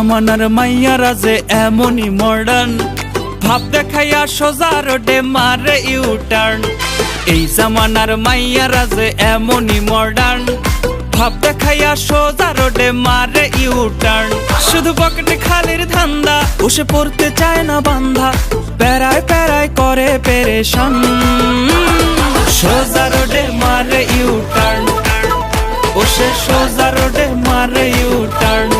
জামানার মাইয়ারা যে এমনই মডার্ন, ভাব দেখাইয়া সোজা রোডে মারে ইউটার্ন। এই জামানার মাইয়ারা যে এমনই মডার্ন, ভাব দেখাইয়া সোজা রোডে মারে ইউটার্ন। শুধু পকেটে খালির ধান্দা, বসে পড়তে চায় না বান্ধা, প্যারায় প্যারায় করে পেরেশান। সোজা রোডে মারে ইউটার্ন, বসে সোজা রোডে মারে ইউটার্ন,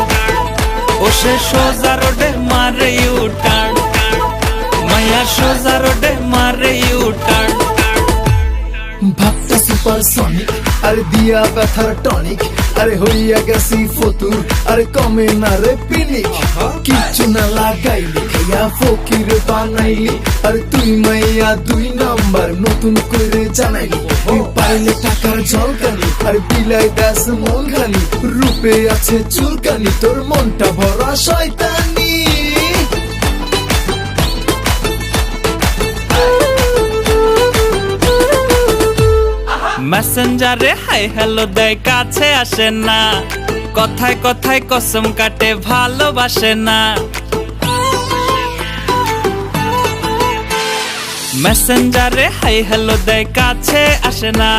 বসে সোজা রোডে মারে ইউটার্ন, মাইয়া সোজা রোডে মারে ইউটার্ন। ভাবটা সুপারসনিক, আরে দিয়া ব্যথার টনিক, আরে হইয়া গেছি ফতুর, আরে কমে না রে পিনিক। কিচ্ছু না লাগাইলি, খাইয়া ফকির বানাইলি, আরে তুই মাইয়া 2 নাম্বার নতুন করে জানাইলি। তুই পাইলে টাকার ঝলকানি, আর বিলাই দাস মন খালি, রূপে আছে চুলকানি, তোর মনটা ভরা শয়তানি। মেসেঞ্জারে হাই হ্যালো দেয়, কাছে আসে না, কথায় কথায় কসম কাটে, ভালোবাসে না। মেসেঞ্জারে হাই হ্যালো দেয়, কাছে আসে না,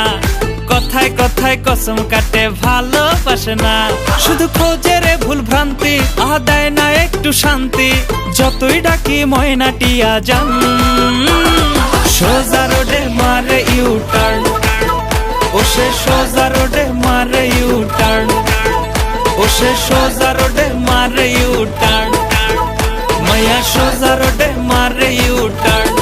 কথায় কথায় কসম কাটে, ভালোবাসে না। শুধু খোঁজে রে ভুল ভ্রান্তি, আহা দেয় না একটু শান্তি, যতই ডাকি ময়নাটিয়া যান। সোজা রোডে মারে ইউটার্ন, ওসে সোজা রোডে মারে ইউটার্ন, ওসে সোজা রোডে মারে ইউটার্ন, মাইয়া সোজা রোডে মারে ইউটার্ন।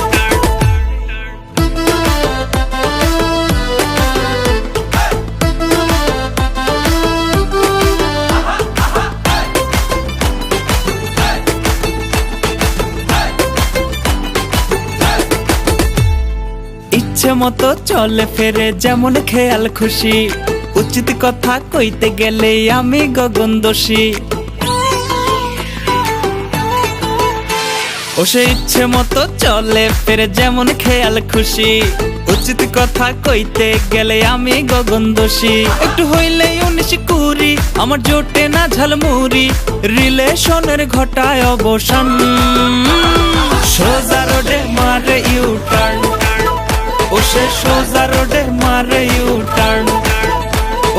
ইচ্ছে মতো চলে ফেরে যেমন খেয়াল খুশি, উচিত কথা কইতে গেলে আমি গগন দোষী। ও সে ইচ্ছে মতো চলে ফেরে যেমন খেয়াল খুশি, উচিত কথা কইতে গেলে আমি গগন দোষী। একটু হইলে 19-20, আমার জোটে না ঝালমুড়ি, রিলেশনের ঘটায় অবসান। সোজা রোডে মারে ইউটার্ন, ওসে সোজা রোডে মারে ইউটার্ন,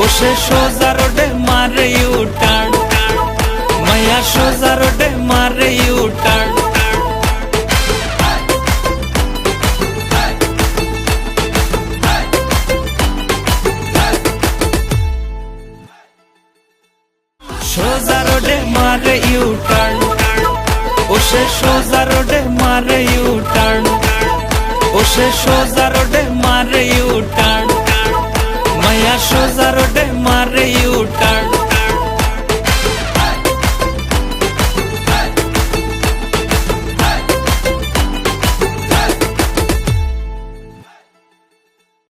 ওসে সোজা রোডে মারে ইউটার্ন, মাইয়া সোজা রোডে মারে ইউটার্ন। সোজা রোডে মারে ইউটার্ন, ওসে সোজা রোডে মারে ইউটার্ন, ওসে সোজা রোডে মারে ইউটার্ন, মাইয়া সোজা রোডে